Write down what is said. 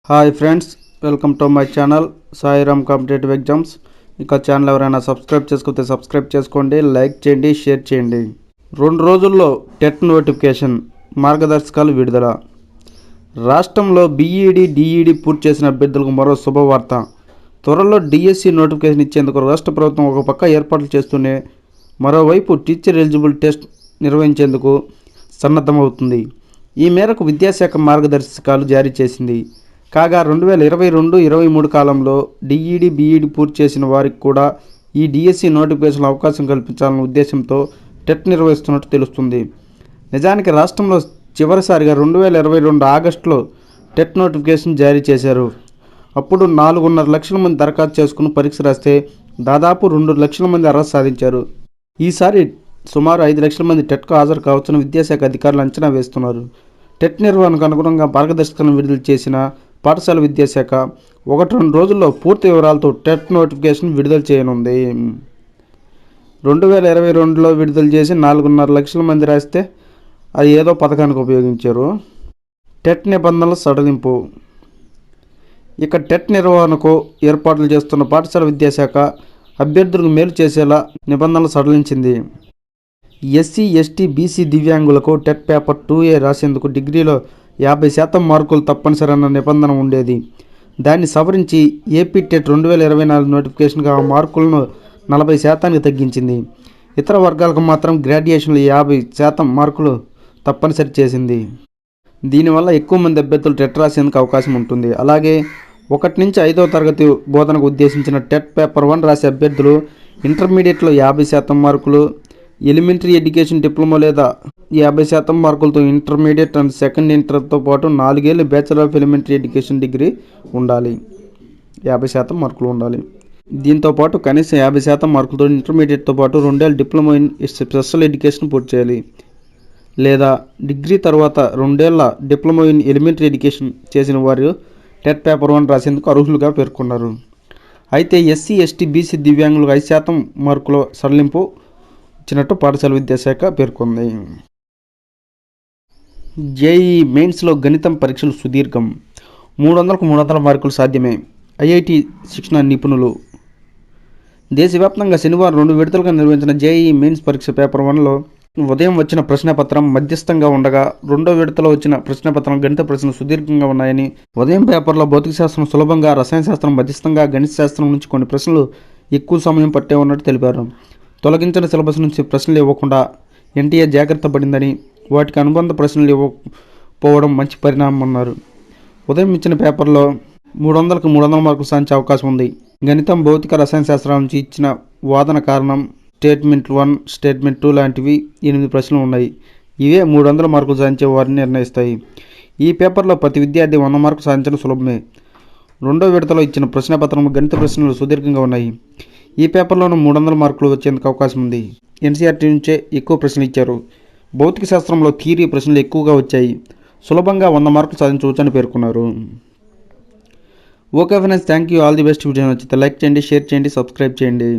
Hi friends, welcome to my channel Sairam competitive exams. ఇక channel ఎవరైనా subscribe చేసుకుంటే subscribe చేసుకోండి, లైక్ చేయండి, షేర్ చేయండి. 2 రోజుల్లో టెట్ నోటిఫికేషన్ మార్గదర్శకాలు విడుదల. రాష్ట్రంలో బీఈడీ, డిఈడీ పూర్తి చేసిన అభ్యర్థులకు మరో శుభవార్త. త్వరలో డిఎస్సి నోటిఫికేషన్ ఇచ్చేందుకు రాష్ట్ర ప్రభుత్వం ఒక పక్క ఏర్పాట్లు చేస్తూనే మరోవైపు టీచర్ ఎలిజిబుల్ టెస్ట్ నిర్వహించేందుకు సన్నద్ధమవుతుంది. ఈ మేరకు విద్యాశాఖ మార్గదర్శకాలు జారీ చేసింది. కాగా 2022-23 కాలంలో డిఈడి, బీఈడి పూర్తి చేసిన వారికి కూడా ఈ డిఎస్సి నోటిఫికేషన్లో అవకాశం కల్పించాలన్న ఉద్దేశంతో టెట్ నిర్వహిస్తున్నట్టు తెలుస్తుంది. నిజానికి రాష్ట్రంలో చివరిసారిగా 2022 ఆగస్టులో టెట్ నోటిఫికేషన్ జారీ చేశారు. అప్పుడు 4.5 లక్షల మంది దరఖాస్తు చేసుకుని పరీక్ష రాస్తే దాదాపు 2 లక్షల మంది అర్హత సాధించారు. ఈసారి సుమారు 5 లక్షల మంది టెట్కు హాజరు కావచ్చని విద్యాశాఖ అధికారులు అంచనా వేస్తున్నారు. టెట్ నిర్వహణకు అనుగుణంగా మార్గదర్శకాలను విడుదల చేసిన పాఠశాల విద్యాశాఖ 1-2 రోజుల్లో పూర్తి వివరాలతో టెట్ నోటిఫికేషన్ విడుదల చేయనుంది. 2022లో విడుదల చేసి 4.5 లక్షల మంది రాస్తే అది ఏదో పథకానికి ఉపయోగించారు. టెట్ నిబంధనల సడలింపు. ఇక టెట్ నిర్వహణకు ఏర్పాట్లు చేస్తున్న పాఠశాల విద్యాశాఖ అభ్యర్థులకు మేలు చేసేలా నిబంధనలు సడలించింది. ఎస్సీ, ఎస్టీ, బీసీ దివ్యాంగులకు టెట్ పేపర్ 2A రాసేందుకు డిగ్రీలో 50% మార్కులు తప్పనిసరి అన్న నిబంధన ఉండేది. దాన్ని సవరించి ఏపీ టెట్ 2024 నోటిఫికేషన్గా ఆ మార్కులను 40% తగ్గించింది. ఇతర వర్గాలకు మాత్రం గ్రాడ్యుయేషన్లో 50% మార్కులు తప్పనిసరి చేసింది. దీనివల్ల ఎక్కువ మంది అభ్యర్థులు టెట్ రాసేందుకు అవకాశం ఉంటుంది. అలాగే 1 నుంచి 5వ తరగతి బోధనకు ఉద్దేశించిన టెట్ పేపర్ 1 రాసే అభ్యర్థులు ఇంటర్మీడియట్లో 50% మార్కులు, ఎలిమెంటరీ ఎడ్యుకేషన్ డిప్లొమా లేదా 50% మార్కులతో ఇంటర్మీడియట్ అండ్ సెకండ్ ఇంటర్తో పాటు 4 ఏళ్ళు bachelor of elementary education degree ఉండాలి, 50% మార్కులు ఉండాలి. దీంతోపాటు కనీసం 50% మార్కులతో ఇంటర్మీడియట్తో పాటు 2 ఏళ్ళు డిప్లొమా ఇన్ స్పెషల్ ఎడ్యుకేషన్ పూర్తి చేయాలి, లేదా డిగ్రీ తర్వాత 2 ఏళ్ల డిప్లొమా ఇన్ ఎలిమెంటరీ ఎడ్యుకేషన్ చేసిన వారు టెట్ పేపర్ 1 రాసేందుకు అర్హులుగా పేర్కొన్నారు. అయితే ఎస్సీ, ఎస్టీ, బీసీ దివ్యాంగులకు 5% మార్కుల సడలింపు ఇచ్చినట్టు పాఠశాల విద్యాశాఖ పేర్కొంది. జేఈఈ మెయిన్స్లో గణితం పరీక్షలు సుదీర్ఘం. 300కు 300 మార్కులు సాధ్యమే. ఐఐటి శిక్షణ నిపుణులు. దేశవ్యాప్తంగా శనివారం 2 విడతలుగా నిర్వహించిన జేఈఈ మెయిన్స్ పరీక్ష పేపర్ 1లో ఉదయం వచ్చిన ప్రశ్నపత్రం మధ్యస్థంగా ఉండగా, 2వ విడతలో వచ్చిన ప్రశ్నపత్రం గణిత ప్రశ్నలు సుదీర్ఘంగా ఉన్నాయని, ఉదయం పేపర్లో భౌతిక శాస్త్రం సులభంగా, రసాయన శాస్త్రం మధ్యస్థంగా, గణిత శాస్త్రం నుంచి కొన్ని ప్రశ్నలు ఎక్కువ సమయం పట్టే ఉన్నట్టు తెలిపారు. తొలగించిన సిలబస్ నుంచి ప్రశ్నలు ఇవ్వకుండా ఎన్టీఏ జాగ్రత్త పడిందని, వాటికి అనుబంధ ప్రశ్నలు ఇవ్వకపోవడం మంచి పరిణామం అన్నారు. ఉదయం ఇచ్చిన పేపర్లో 300కు 300 మార్కులు సాధించే అవకాశం ఉంది. గణితం, భౌతిక, రసాయన శాస్త్రాల నుంచి ఇచ్చిన వాదన కారణం, స్టేట్మెంట్ 1, స్టేట్మెంట్ 2 లాంటివి 8 ప్రశ్నలు ఉన్నాయి. ఇవే 300 మార్కులు సాధించే వారిని నిర్ణయిస్తాయి. ఈ పేపర్లో ప్రతి విద్యార్థి 100 మార్కులు సాధించడం సులభమే. 2వ విడతలో ఇచ్చిన ప్రశ్నపత్రం గణిత ప్రశ్నలు సుదీర్ఘంగా ఉన్నాయి. ఈ పేపర్లోనూ 300 మార్కులు వచ్చేందుకు అవకాశం ఉంది. ఎన్సీఆర్టీ నుంచే ఎక్కువ ప్రశ్నలు ఇచ్చారు. భౌతిక శాస్త్రంలో థియరీ ప్రశ్నలు ఎక్కువగా వచ్చాయి. సులభంగా 100 మార్కులు సాధించవచ్చని పేర్కొన్నారు. Okay friends, thank you, all the best. Video నచ్చితే లైక్ చేయండి, షేర్ చేయండి, సబ్స్క్రైబ్ చేయండి.